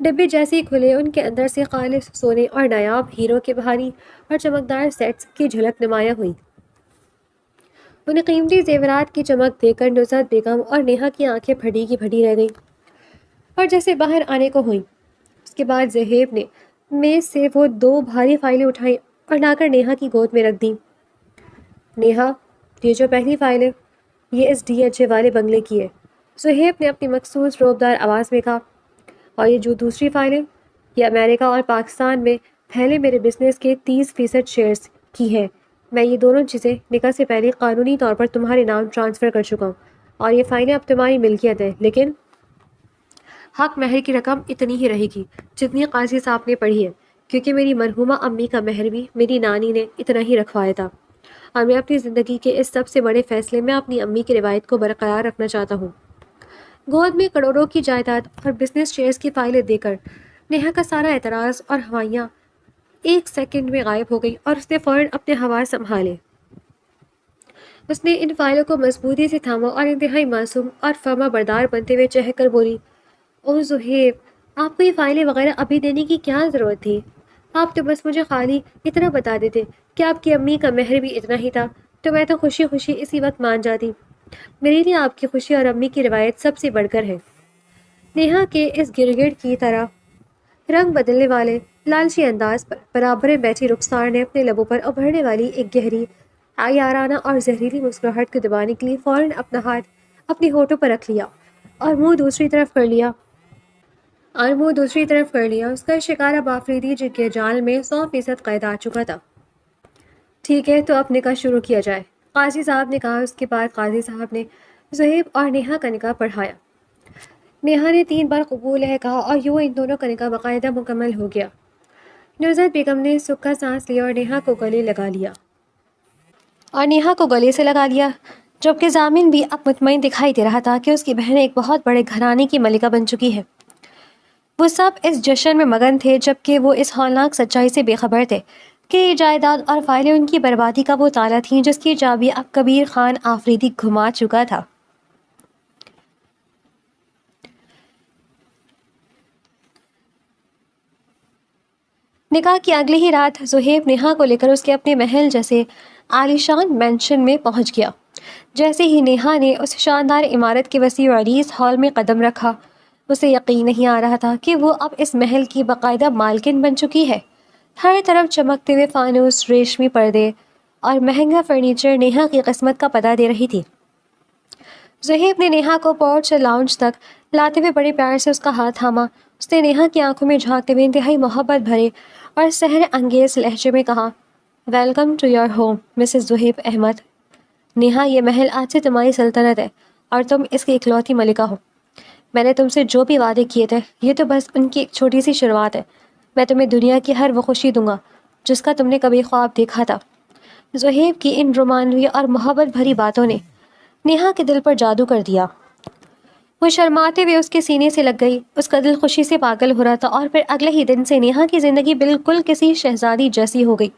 ڈبے جیسے ہی کھلے، ان کے اندر سے خالص سونے اور نایاب ہیروں کے بھاری اور چمکدار سیٹس کی جھلک نمایاں ہوئی۔ انہیں قیمتی زیورات کی چمک دیکھ کر نصرت بیگم اور نیہا کی آنکھیں پھٹی کی پھٹی رہ گئیں اور جیسے باہر آنے کو ہوئیں۔ اس کے بعد زہیب نے میز سے وہ 2 بھاری فائلیں اٹھائیں اور لا کر نیہا کی گود میں رکھ دیں۔ نیہا، یہ جو پہلی فائل ہے یہ اس ڈی ایچ اے والے بنگلے کی ہے، زہیب نے اپنی مخصوص روبدار آواز میں کہا، اور یہ جو دوسری فائل ہے یہ امریکہ اور پاکستان میں پھیلے میرے بزنس کے 30% شیئرز کی ہے۔ میں یہ دونوں چیزیں نکاح سے پہلے قانونی طور پر تمہارے نام ٹرانسفر کر چکا ہوں اور یہ فائلیں اب تمہاری ملکیت ہیں، لیکن حق مہر کی رقم اتنی ہی رہے گی جتنی قاضی صاحب نے پڑھی ہے، کیونکہ میری مرحومہ امی کا مہر بھی میری نانی نے اتنا ہی رکھوایا تھا اور میں اپنی زندگی کے اس سب سے بڑے فیصلے میں اپنی امی کی روایت کو برقرار رکھنا چاہتا ہوں۔ گود میں کروڑوں کی جائیداد اور بزنس شیئرز کی فائلیں دے کر نیہا کا سارا اعتراض اور ہوائیاں 1 سیکنڈ میں غائب ہو گئی اور اس نے فوراً اپنے حواس سنبھالے۔ اس نے ان فائلوں کو مضبوطی سے تھاما اور انتہائی معصوم اور فرما بردار بنتے ہوئے چہک کر بولی، او زہیب، آپ کو یہ فائلیں وغیرہ ابھی دینے کی کیا ضرورت تھی؟ آپ تو بس مجھے خالی اتنا بتا دیتے کہ آپ کی امی کا مہر بھی اتنا ہی تھا تو میں تو خوشی خوشی اسی وقت مان جاتی۔ میرے لیے آپ کی خوشی اور امی کی روایت سب سے بڑھ کر ہے۔ نیہا کے اس گرگٹ کی طرح رنگ بدلنے والے لالچی انداز پر برابر بیٹھی رخسار نے اپنے لبوں پر ابھرنے والی ایک گہری عیارانہ اور زہریلی مسکراہٹ کو دبانے کے لیے فوراً اپنا ہاتھ اپنے ہونٹوں پر رکھ لیا اور منہ دوسری طرف کر لیا۔ اس کا شکار اب آفریدی جن کے جال میں 100% قید آ چکا تھا۔ ٹھیک ہے، تو اب نکاح شروع کیا جائے، قاضی صاحب نے کہا۔ اس کے بعد قاضی صاحب نے زہیب اور نیہا کا نکاح پڑھایا۔ نیہا نے 3 بار قبول ہے کہا اور یوں ان دونوں کا نکاح باقاعدہ مکمل ہو گیا۔ نصرت بیگم نے سکھا سانس لیا اور نیہا کو گلے سے لگا لیا، جبکہ ضامن بھی اب مطمئن دکھائی دے رہا تھا کہ اس کی بہن ایک بہت بڑے گھرانے کی ملکہ بن چکی ہے۔ وہ سب اس جشن میں مگن تھے، جبکہ وہ اس ہولناک سچائی سے بے خبر تھے کہ یہ جائیداد اور فائلیں ان کی بربادی کا وہ تالا تھیں جس کی چابی اب کبیر خان آفریدی گھما چکا تھا۔ نکاح کی اگلی ہی رات زہیب نیہا کو لے کر اس کے اپنے محل جیسے عالیشان مینشن میں پہنچ گیا۔ جیسے ہی نیہا نے اس شاندار عمارت کے وسیع و عریض ہال میں قدم رکھا، اسے یقین نہیں آ رہا تھا کہ وہ اب اس محل کی باقاعدہ مالکن بن چکی ہے۔ ہر طرف چمکتے ہوئے فانوس، ریشمی پردے اور مہنگا فرنیچر نیہا کی قسمت کا پتہ دے رہی تھی۔ زہیب نے نیہا کو پورچ سے لاؤنج تک لاتے ہوئے بڑے پیار سے اس کا ہاتھ تھاما۔ اس نے نیہا کی آنکھوں میں جھانکتے ہوئے انتہائی محبت بھرے اور سحر انگیز لہجے میں کہا، welcome to your home Mrs Zohaib Ahmed. Neha, یہ محل آج سے تمہاری سلطنت ہے اور تم اس کی اکلوتی ملکہ ہو۔ میں نے تم سے جو بھی وعدے کیے تھے یہ تو بس ان کی ایک چھوٹی سی شروعات ہے۔ میں تمہیں دنیا کی ہر وہ خوشی دوں گا جس کا تم نے کبھی خواب دیکھا تھا۔ زہیب کی ان رومانوی اور محبت بھری باتوں نے نیہا کے دل پر جادو کر دیا۔ وہ شرماتے ہوئے اس کے سینے سے لگ گئی۔ اس کا دل خوشی سے پاگل ہو رہا تھا اور پھر اگلے ہی دن سے نیہا کی زندگی بالکل کسی شہزادی جیسی ہو گئی۔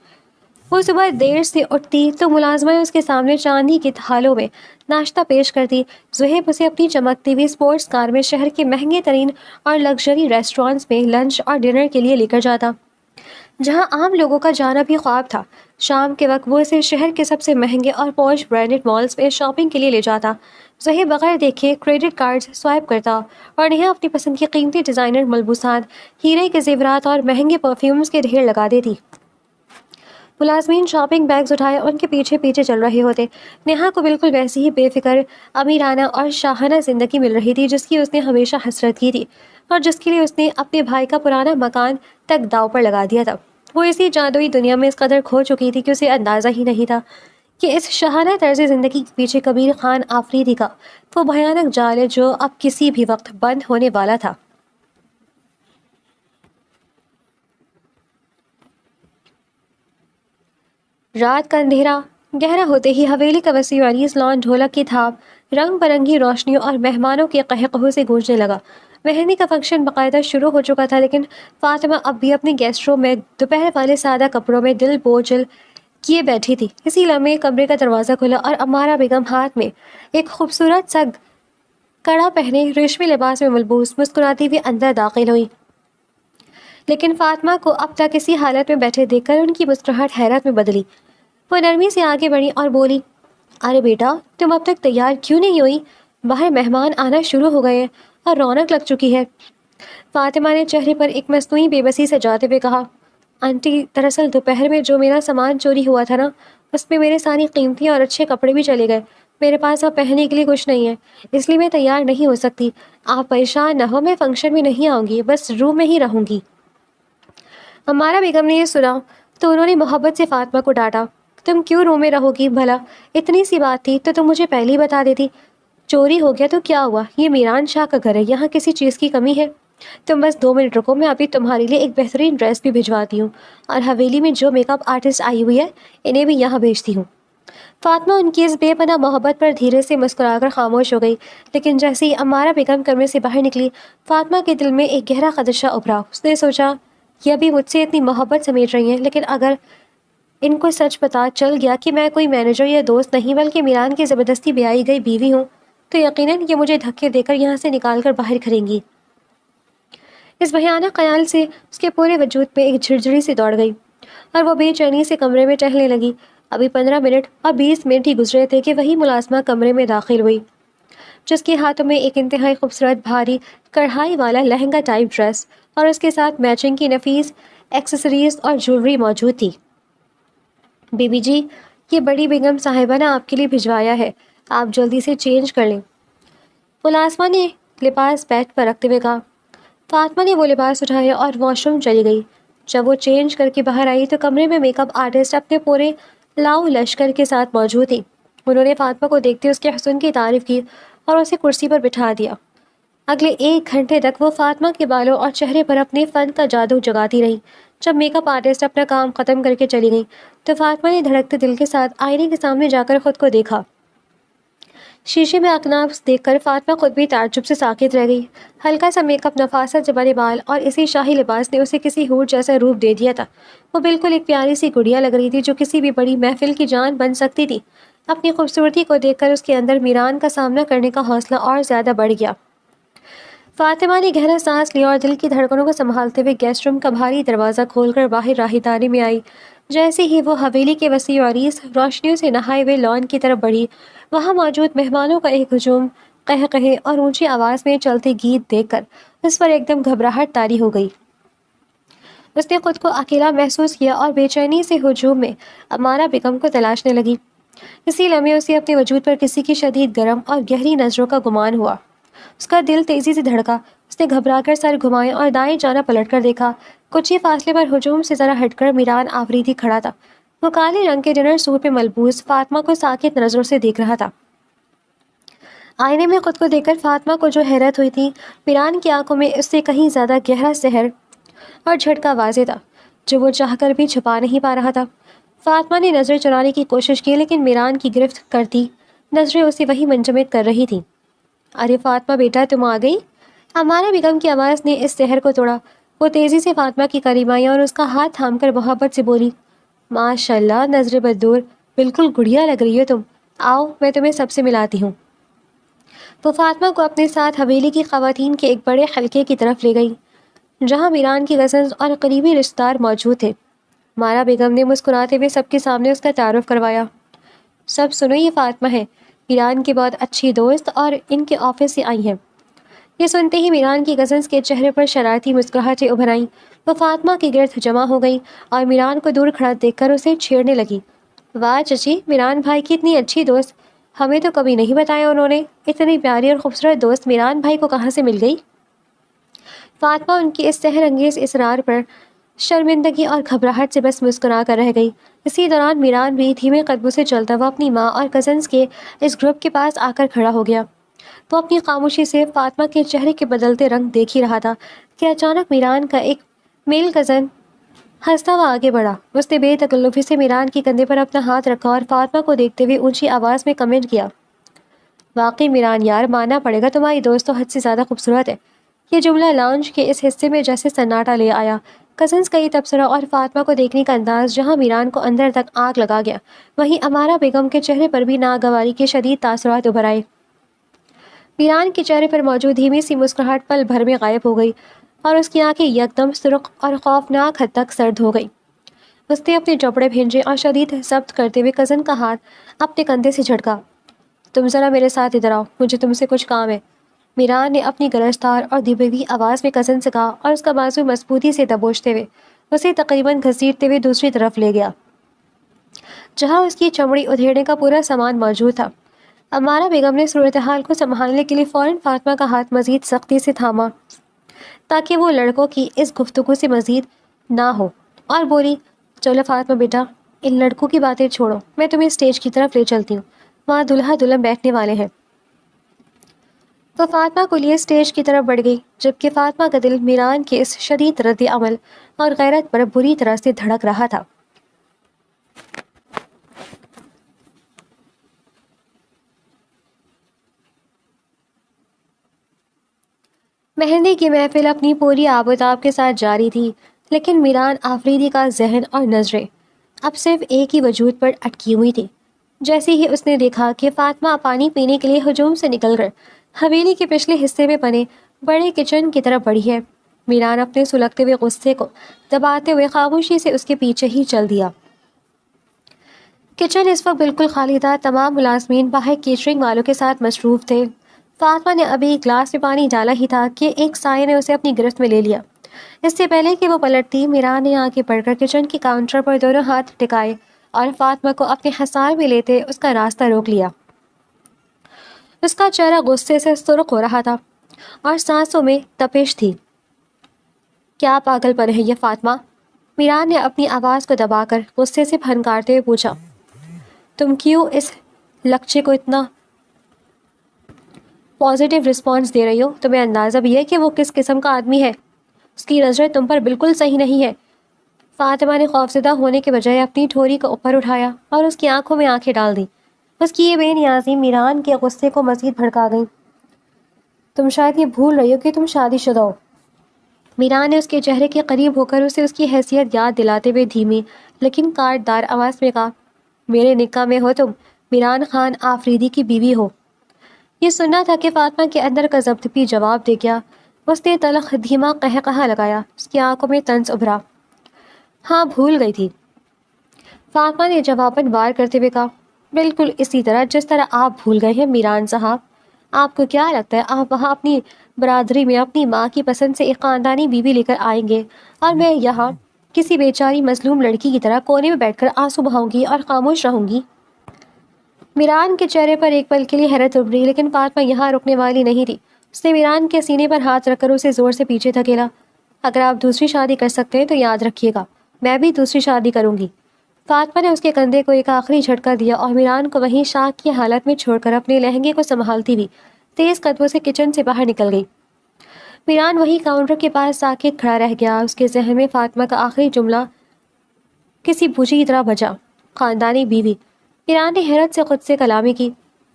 وہ صبح دیر سے اٹھتی تو ملازمہ اس کے سامنے چاندی کے تھالوں میں ناشتہ پیش کرتی۔ زہیب اسے اپنی چمکتی ہوئی اسپورٹس کار میں شہر کے مہنگے ترین اور لگژری ریسٹورانٹس میں لنچ اور ڈنر کے لیے لے کر جاتا، جہاں عام لوگوں کا جانا بھی خواب تھا۔ شام کے وقت وہ اسے شہر کے سب سے مہنگے اور پوش برانڈڈ مالز میں شاپنگ کے لیے لے جاتا۔ زہیب بغیر دیکھے کریڈٹ کارڈز سوائپ کرتا اور نیہا اپنی پسند کی قیمتی ڈیزائنر ملبوسات، ہیرے کے زیورات اور مہنگے پرفیومز کے ڈھیر لگا دیتی۔ ملازمین شاپنگ بیگز اٹھائے ان کے پیچھے پیچھے چل رہے ہوتے۔ نیہا کو بالکل ویسی ہی بے فکر، امیرانہ اور شاہانہ زندگی مل رہی تھی جس کی اس نے ہمیشہ حسرت کی تھی، اور جس کے لیے اس نے اپنے بھائی کا پرانا مکان تک داؤ پر لگا دیا تھا۔ وہ اسی جادوئی دنیا میں اس قدر کھو چکی تھی کہ اسے اندازہ ہی نہیں تھا کہ اس شاہانہ طرز زندگی کے پیچھے کبیر خان آفریدی کا وہ بھیانک جال ہے جو اب کسی بھی وقت بند ہونے والا تھا۔ رات کا اندھیرا گہرا ہوتے ہی حویلی کا وسیع عریض لان ڈھولک کی تھاپ، رنگ برنگی روشنیوں اور مہمانوں کے قہقہوں سے گونجنے لگا۔ مہندی کا فنکشن باقاعدہ شروع ہو چکا تھا، لیکن فاطمہ اب بھی اپنے گیسٹ روم میں دوپہر والے سادہ کپڑوں میں دل بوجھل کیے بیٹھی تھی۔ اسی لمحے کمرے کا دروازہ کھلا اور امارہ بیگم ہاتھ میں ایک خوبصورت سا کڑا پہنے ریشمی لباس میں ملبوس مسکراتی ہوئی اندر داخل ہوئی۔ لیکن فاطمہ کو اب تک اسی حالت میں بیٹھے دیکھ کر ان کی مسکراہٹ حیرت میں بدلی۔ وہ نرمی سے آگے بڑھی اور بولی، ارے بیٹا، تم اب تک تیار کیوں نہیں ہوئی؟ باہر مہمان آنا شروع ہو گئے ہیں اور رونق لگ چکی ہے۔ فاطمہ نے چہرے پر ایک مصنوعی بے بسی سجاتے ہوئے کہا، آنٹی، دراصل دوپہر میں جو میرا سامان چوری ہوا تھا نا، اس میں میرے ساری قیمتی اور اچھے کپڑے بھی چلے گئے۔ میرے پاس اب پہننے کے لیے کچھ نہیں ہے، اس لیے میں تیار نہیں ہو سکتی۔ آپ پریشان نہ ہو، میں فنکشن میں نہیں آؤں گی، بس روم میں ہی رہوں گی۔ امارہ بیگم نے یہ سنا تو انہوں نے محبت سے فاطمہ کو ڈانٹا، تم کیوں روم میں رہو گی بھلا؟ اتنی سی بات تھی تو تم مجھے پہلے ہی بتا دیتی۔ چوری ہو گیا تو کیا ہوا؟ یہ میران شاہ کا گھر ہے، یہاں کسی چیز کی کمی ہے؟ تم بس 2 منٹ رکو، میں ابھی تمہارے لیے ایک بہترین ڈریس بھی بھجواتی ہوں، اور حویلی میں جو میک اپ آرٹسٹ آئی ہوئی ہے انہیں بھی یہاں بھیجتی ہوں۔ فاطمہ ان کی اس بے پناہ محبت پر دھیرے سے مسکرا کر خاموش ہو گئی، لیکن جیسے ہی امارہ بیگم کمرے سے باہر نکلی، فاطمہ کے دل میں ایک گہرا خدشہ ابھرا۔ اس نے سوچا، یہ ابھی مجھ سے اتنی محبت سمیٹ رہی ہیں، لیکن اگر ان کو سچ پتا چل گیا کہ میں کوئی مینیجر یا دوست نہیں بلکہ میران کی زبردستی بیائی گئی بیوی ہوں، تو یقیناً یہ مجھے دھکے دے کر یہاں سے نکال کر باہر کریں گی۔ اس بھیانک خیال سے اس کے پورے وجود میں ایک جھرجھری سی دوڑ گئی اور وہ بے چینی سے کمرے میں ٹہلنے لگی۔ ابھی 15 منٹ اور 20 منٹ ہی گزرے تھے کہ وہی ملازمہ کمرے میں داخل ہوئی، جس کے ہاتھوں میں ایک انتہائی خوبصورت بھاری کڑھائی والا لہنگا ٹائپ ڈریس اور اس کے ساتھ میچنگ کی نفیس ایکسیسریز اور جیولری موجود تھی۔ بی بی جی، یہ بڑی بیگم صاحبہ نے آپ کے لیے بھجوایا ہے، آپ جلدی سے چینج کر لیں۔ ملازمہ نے لباس بیڈ پر رکھتے ہوئے کہا۔ فاطمہ نے وہ لباس اٹھایا اور واش روم چلی گئی۔ جب وہ چینج کر کے باہر آئی تو کمرے میں میک اپ آرٹسٹ اپنے پورے لاؤ لشکر کے ساتھ موجود تھی۔ انہوں نے فاطمہ کو دیکھتے اس کے حسن کی تعریف کی اور اسے کرسی پر بٹھا دیا۔ اگلے 1 گھنٹے تک وہ فاطمہ کے بالوں اور چہرے پر اپنے فن کا جادو جگاتی رہی۔ جب میک اپ آرٹسٹ اپنا کام ختم کر کے چلی گئی تو فاطمہ نے دھڑکتے دل کے ساتھ آئینے کے سامنے جا کر خود کو دیکھا۔ شیشے میں اکناف دیکھ کر فاطمہ خود بھی تعجب سے ساکت رہ گئی۔ ہلکا سا میک اپ، نفاست زبانی بال اور اسی شاہی لباس نے اسے کسی حور جیسا روپ دے دیا تھا۔ وہ بالکل ایک پیاری سی گڑیا لگ رہی تھی جو کسی بھی بڑی محفل کی جان بن سکتی تھی۔ اپنی خوبصورتی کو دیکھ کر اس کے اندر میران کا سامنا کرنے کا حوصلہ اور زیادہ بڑھ گیا۔ فاطمہ نے گہرا سانس لیا اور دل کی دھڑکنوں کو سنبھالتے ہوئے گیسٹ روم کا بھاری دروازہ کھول کر باہر راہداری میں آئی۔ جیسے ہی وہ حویلی کے وسیع عریض روشنیوں سے نہائے ہوئے لان کی طرف بڑھی، وہاں موجود مہمانوں کا ایک ہجوم قہقہے اور اونچی آواز میں چلتے گیت دیکھ کر اس پر ایک دم گھبراہٹ طاری ہو گئی۔ اس نے خود کو اکیلا محسوس کیا اور بے چینی سے ہجوم میں امارہ بیگم کو تلاشنے لگی۔ اسی لمحے اسے اپنے وجود پر کسی کی شدید گرم اور گہری نظروں کا گمان ہوا۔ اس کا دل تیزی سے دھڑکا۔ اس نے گھبرا کر سر گھمائے اور دائیں جانا پلٹ کر دیکھا۔ کچھ ہی فاصلے پر ہجوم سے ذرا ہٹ کر میران آفریدی کھڑا تھا۔ وہ کالے رنگ کے ڈنر سوٹ میں ملبوس فاطمہ کو ساکت نظروں سے دیکھ رہا تھا۔ آئینے میں خود کو دیکھ کر فاطمہ کو جو حیرت ہوئی تھی، میران کی آنکھوں میں اس سے کہیں زیادہ گہرا سحر اور جھٹکا واضح تھا جو وہ چاہ کر بھی چھپا نہیں پا رہا تھا۔ فاطمہ نے نظریں چرانے کی کوشش کی، لیکن میران کی گرفت کرتی نظریں اسے وہی منجمد کر رہی تھیں۔ ارے فاطمہ بیٹا، تم آ گئی؟ امارہ بیگم کی آواز نے اس سحر کو توڑا۔ وہ تیزی سے فاطمہ کی قریب آئی اور اس کا ہاتھ تھام کر محبت سے بولی، ماشاء اللہ، نظر بدور، بالکل گڑیا لگ رہی ہو تم۔ آؤ میں تمہیں سب سے ملاتی ہوں۔ وہ فاطمہ کو اپنے ساتھ حویلی کی خواتین کے ایک بڑے حلقے کی طرف لے گئی جہاں میران کی کزنز اور قریبی رشتہ دار موجود تھے۔ مارا بیگم نے مسکراتے ہوئے سب کے سامنے اس کا تعارف کروایا۔ سب سنو، یہ فاطمہ ہے، میران کی بہت اچھی دوست اور ان کے آفس سے آئی ہیں۔ یہ سنتے ہی میران کی کزنز کے چہرے پر شرارتی مسکراہٹیں ابھر آئیں۔ وہ فاطمہ کے گرد جمع ہو گئی اور میران کو دور کھڑا دیکھ کر اسے چھیڑنے لگی۔ واہ چچی، میران بھائی کی اتنی اچھی دوست، ہمیں تو کبھی نہیں بتایا انہوں نے۔ اتنی پیاری اور خوبصورت دوست میران بھائی کو کہاں سے مل گئی؟ فاطمہ ان کی اس سحر انگیز اصرار پر شرمندگی اور گھبراہٹ سے بس مسکرا کر رہ گئی۔ اسی دوران میران بھی دھیمے قدموں سے چلتا ہوا اپنی ماں اور کزنز کے اس گروپ کے پاس آ کر کھڑا ہو گیا۔ وہ اپنی خاموشی سے فاطمہ کے چہرے کے بدلتے رنگ دیکھ ہی رہا تھا کہ اچانک میران کا ایک میل کزن ہنستا ہوا آگے بڑھا۔ اس نے بے تکلفی سے میران کے کندھے پر اپنا ہاتھ رکھا اور فاطمہ کو دیکھتے ہوئے اونچی آواز میں کمنٹ کیا، واقعی میران یار، ماننا پڑے گا تمہاری دوست تو حد سے زیادہ خوبصورت ہے۔ یہ جملہ لاؤنج کے اس حصے میں جیسے سناٹا لے آیا۔ کزنز کا یہ تبصرہ اور فاطمہ کو دیکھنے کا انداز جہاں میران کو اندر تک آگ لگا گیا، وہیں امارا بیگم کے چہرے پر بھی ناگواری کے شدید تاثرات ابھر آئے۔ میران کے چہرے پر موجود دھیمی سی مسکراہٹ پل بھر میں غائب ہو گئی اور اس کی آنکھیں یکدم سرخ اور خوفناک حد تک سرد ہو گئی۔ اس نے اپنے جبڑے بھینجے اور شدید ضبط کرتے ہوئے کزن کا ہاتھ اپنے کندھے سے جھٹکا۔ تم ذرا میرے ساتھ ادھر آؤ، مجھے تم سے کچھ کام ہے، میران نے اپنی گرجدار اور دبی ہوئی آواز میں کزن سے کہا اور اس کا بازو مضبوطی سے دبوچتے ہوئے اسے تقریباً گھسیٹتے ہوئے دوسری طرف لے گیا جہاں اس کی چمڑی ادھیڑنے کا پورا سامان موجود تھا۔ امارا بیگم نے صورتحال کو سنبھالنے کے لیے فوراً فاطمہ کا ہاتھ مزید سختی سے تھاما تاکہ وہ لڑکوں کی اس گفتگو سے مزید نہ ہو، اور بولی، چلو فاطمہ بیٹا، ان لڑکوں کی باتیں چھوڑو، میں تمہیں اسٹیج کی طرف لے چلتی ہوں، وہاں دلہا دلہن بیٹھنے والے ہیں۔ تو فاطمہ کو لیے اسٹیج کی طرف بڑھ گئی، جبکہ فاطمہ کا دل میران کے اس شدید رد عمل اور غیرت پر بری طرح سے دھڑک رہا تھا۔ مہندی کی محفل اپنی پوری آب و تاب کے ساتھ جاری تھی، لیکن میران آفریدی کا ذہن اور نظریں اب صرف ایک ہی وجود پر اٹکی ہوئی تھی۔ جیسے ہی اس نے دیکھا کہ فاطمہ پانی پینے کے لیے ہجوم سے نکل کر حویلی کے پچھلے حصے میں بنے بڑے کچن کی طرف بڑھی ہے، میران اپنے سلگتے ہوئے غصے کو دباتے ہوئے خاموشی سے اس کے پیچھے ہی چل دیا۔ کچن اس وقت بالکل خالی تھا، تمام ملازمین باہر کیٹرنگ والوں کے ساتھ مصروف تھے۔ فاطمہ نے ابھی گلاس میں پانی ڈالا ہی تھا کہ ایک سائے نے اسے اپنی گرفت میں لے لیا۔ اس سے پہلے کہ وہ پلٹتی، میران نے آگے بڑھ کر کچن کے کاؤنٹر پر دونوں ہاتھ ٹکائے اور فاطمہ کو اپنے حصار میں لیتے اس کا راستہ روک لیا۔ اس کا چہرہ غصے سے سرخ ہو رہا تھا اور سانسوں میں تپش تھی۔ کیا پاگل پن ہے یہ فاطمہ؟ میران نے اپنی آواز کو دبا کر غصے سے پھنکارتے ہوئے پوچھا، تم کیوں اس لکچے کو اتنا پازیٹیو رسپانس دے رہی ہو؟ تمہیں اندازہ بھی ہے کہ وہ کس قسم کا آدمی ہے؟ اس کی نظریں تم پر بالکل صحیح نہیں ہے۔ فاطمہ نے خوفزدہ ہونے کے بجائے اپنی ٹھوری کو اوپر اٹھایا اور اس کی آنکھوں میں آنکھیں ڈال دیں۔ اس کی یہ بے نیازی میران کے غصے کو مزید بھڑکا گئی۔ تم شاید یہ بھول رہی ہو کہ تم شادی شدہ ہو۔ میران نے اس کے چہرے کے قریب ہو کر اسے اس کی حیثیت یاد دلاتے ہوئے دھیمی لیکن کاٹ دار آواز میں کہا، میرے نکاح میں ہو تم، میران خان آفریدی کی بیوی ہو۔ یہ سننا تھا کہ فاطمہ کے اندر کا ضبط بھی جواب دے گیا۔ اس نے تلخ دھیما قہقہا لگایا، اس کی آنکھوں میں طنز ابھرا۔ ہاں بھول گئی تھی، فاطمہ نے جواباً وار کرتے ہوئے کہا، بالکل اسی طرح جس طرح آپ بھول گئے ہیں میران صاحب۔ آپ کو کیا لگتا ہے آپ وہاں اپنی برادری میں اپنی ماں کی پسند سے ایک خاندانی بیوی لے کر آئیں گے اور میں یہاں کسی بیچاری مظلوم لڑکی کی طرح کونے میں بیٹھ کر آنسو بہاؤں گی اور خاموش رہوں گی؟ میران کے چہرے پر ایک پل کے لیے حیرت ابھری، لیکن فاطمہ یہاں رکنے والی نہیں تھی۔ اس نے میران کے سینے پر ہاتھ رکھ کر اسے زور سے پیچھے دھکیلا۔ اگر آپ دوسری شادی کر سکتے ہیں تو یاد رکھیے گا، میں بھی دوسری شادی کروں گی۔ فاطمہ نے اس کے کندھے کو ایک آخری جھٹکا دیا اور میران کو وہیں شاک کی حالت میں چھوڑ کر اپنے لہنگے کو سنبھالتی ہوئی تیز قدموں سے کچن سے باہر نکل گئی۔ میران وہی کاؤنٹر کے پاس ساکت کھڑا رہ گیا۔ اس کے ذہن میں فاطمہ کا آخری جملہ کسی بوجھی کی طرح بجا، خاندانی بیوی۔ میران نے حیرت سے خود سے کلامی کی۔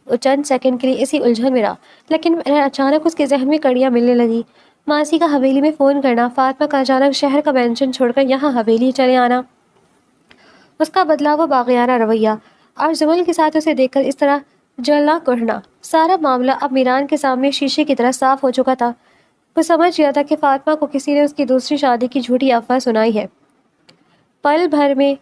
وہ چند سیکنڈ کے لیے اسی الجھن میں رہا، لیکن اچانک اس کے ذہن میں کڑیاں ملنے لگی۔ ماسی کا حویلی میں فون کرنا، فاطمہ کا اچانک شہر کا مینشن چھوڑ کر یہاں حویلی چلے آنا، اس کا بدلا وہ باغیانہ رویہ اور زمل کے ساتھ اسے دیکھ کر اس طرح جلنا کڑھنا سارا معاملہ اب میران کے سامنے شیشے کی طرح صاف ہو چکا تھا۔ وہ سمجھ گیا تھا کہ فاطمہ کو کسی نے اس کی دوسری شادی کی جھوٹی افواہ سنائی ہے۔ پل بھر میں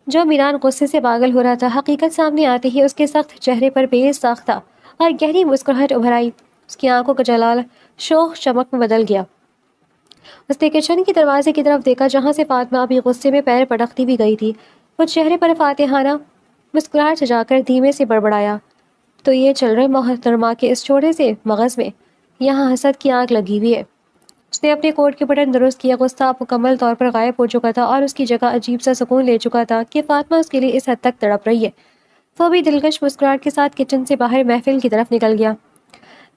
جو میران غصے سے پاگل ہو رہا تھا، حقیقت سامنے آتے ہی اس کے سخت چہرے پر بے ساختہ اور گہری مسکراہٹ ابھر آئی۔ اس کی آنکھوں کا جلال شوخ چمک میں بدل گیا۔ اس نے کچن کے دروازے کی طرف دیکھا جہاں سے فاطمہ ابھی غصے میں پیر پٹکتی بھی گئی تھی۔ وہ چہرے پر فاتحانہ مسکراہٹ سجا کر دھیمے سے بڑبڑایا، تو یہ چل رہے محترمہ کے اس چھوٹے سے مغز میں یہاں حسد کی آگ لگی ہوئی ہے۔ اس نے اپنے کوٹ کے بٹن درست کیا۔ غصہ اب مکمل طور پر غائب ہو چکا تھا اور اس کی جگہ عجیب سا سکون لے چکا تھا کہ فاطمہ اس کے لیے اس حد تک تڑپ رہی ہے۔ وہ بھی دلکش مسکراہٹ کے ساتھ کچن سے باہر محفل کی طرف نکل گیا۔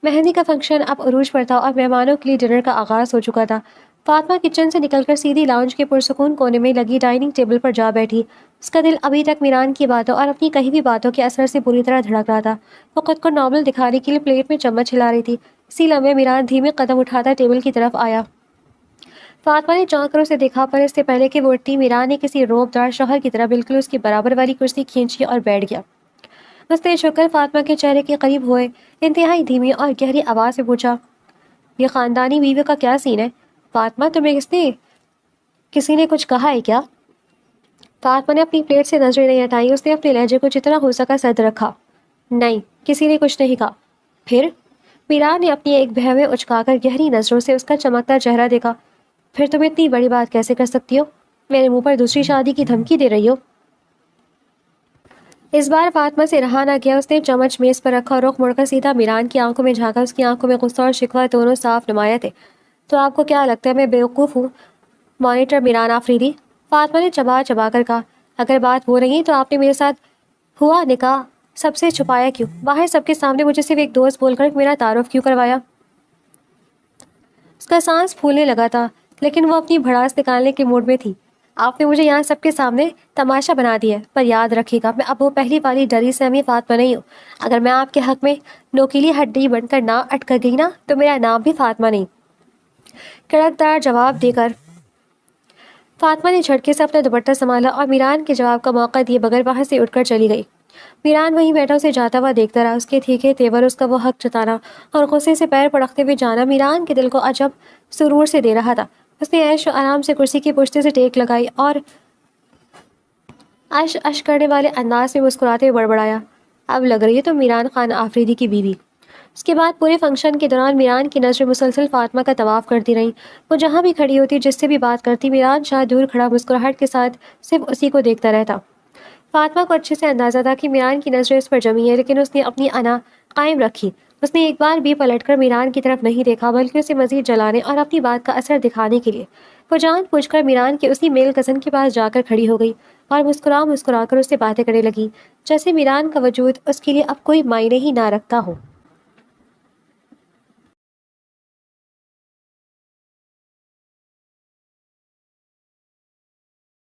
مہندی کا فنکشن اب عروج پر تھا اور مہمانوں کے لیے ڈنر کا آغاز ہو چکا تھا۔ فاطمہ کچن سے نکل کر سیدھی لاؤنج کے پرسکون کونے میں لگی ڈائننگ ٹیبل پر جا بیٹھی۔ اس کا دل ابھی تک میران کی باتوں اور اپنی کہی ہوئی باتوں کے اثر سے بری طرح دھڑک رہا تھا۔ وہ خود کو نارمل دکھانے کے لیے پلیٹ میں چمچ ہلا رہی تھی۔ اسی لمحے میران دھیمے قدم اٹھاتا ٹیبل کی طرف آیا۔ فاطمہ نے چونک کر اسے دیکھا، پر اس سے پہلے کہ وہ اٹھتی، میران نے کسی روب دار شوہر کی طرح بالکل اس کی برابر والی کرسی کھینچی اور بیٹھ گیا۔ اس نے جھک کر فاطمہ کے چہرے کے قریب ہوئے انتہائی دھیمی اور گہری آواز سے پوچھا، یہ خاندانی بیوی کا کیا سین ہے؟ فاطمہ، تمہیں کسی نے کچھ کہا ہے کیا؟ فاطمہ نے اپنی پلیٹ سے نظریں نہیں ہٹائیں۔ اس نے اپنے لہجے کو جتنا ہو سکا سرد رکھا۔ نہیں، کسی نے کچھ نہیں کہا۔ پھر؟ میران نے اپنی ایک بہویں اچکا کر گہری نظروں سے اس کا چمکتا چہرہ دیکھا۔ پھر تم اتنی بڑی بات کیسے کر سکتی ہو؟ میرے منہ پر دوسری شادی کی دھمکی دے رہی ہو؟ اس بار فاطمہ سے رہا نہ گیا۔ اس نے چمچ میز پر رکھا اور رخ مڑ کر سیدھا میران کی آنکھوں میں جھانکا۔ اس کی آنکھوں میں غصہ اور شکوہ دونوں صاف نمایاں تھے۔ تو آپ کو کیا لگتا ہے میں بیوقوف ہوں مانیٹر میران آفریدی؟ فاطمہ نے چبا چبا کر کہا، اگر بات وہ نہیں تو آپ نے میرے ساتھ ہوا نکاح سب سے چھپایا کیوں؟ باہر سب کے سامنے مجھے صرف ایک دوست بول کر میرا تعارف کیوں کروایا؟ اس کا سانس پھولنے لگا تھا، لیکن وہ اپنی بھڑاس نکالنے کے موڈ میں تھی۔ آپ نے مجھے یہاں سب کے سامنے تماشا بنا دیا ہے، پر یاد رکھیے گا میں اب وہ پہلی والی ڈری سہمی فاطمہ نہیں ہوں۔ اگر میں آپ کے حق میں نوکیلی ہڈی بن کر نہ اٹک گئی نا تو میرا نام بھی فاطمہ نہیں۔ کڑکدار جواب دے کر فاطمہ نے جھٹکے سے اپنا دوپٹہ سنبھالا اور میران کے جواب کا موقع دیے بغیر وہاں سے اٹھ کر چلی گئی۔ میران وہیں بیٹھا اسے جاتا ہوا دیکھتا رہا۔ اس کے تھیکے تیور، اس کا وہ حق جتانا اور غصے سے پیر پڑکتے ہوئے جانا میران کے دل کو عجب سرور سے دے رہا تھا۔ اس نے عیش و آرام سے کرسی کی پشتے سے ٹیک لگائی اور اش کرنے والے انداز میں مسکراتے ہوئے بڑبڑایا، اب لگ رہی ہے تو میران خان آفریدی کی بیوی۔ اس کے بعد پورے فنکشن کے دوران میران کی نظریں مسلسل فاطمہ کا طواف کرتی رہیں۔ وہ جہاں بھی کھڑی ہوتی، جس سے بھی بات کرتی، میران شاہ دور کھڑا مسکراہٹ کے ساتھ صرف اسی کو دیکھتا رہتا۔ فاطمہ کو اچھے سے اندازہ تھا کہ میران کی نظریں اس پر جمی ہیں، لیکن اس نے اپنی انا قائم رکھی۔ اس نے ایک بار بھی پلٹ کر میران کی طرف نہیں دیکھا، بلکہ اسے مزید جلانے اور اپنی بات کا اثر دکھانے کے لیے وہ جان بوجھ کر میران کے اسی میل کزن کے پاس جا کر کھڑی ہو گئی اور مسکرا کر اس سے باتیں کرنے لگی، جیسے میران کا وجود اس کے لیے اب کوئی معنی ہی نہ رکھتا ہو۔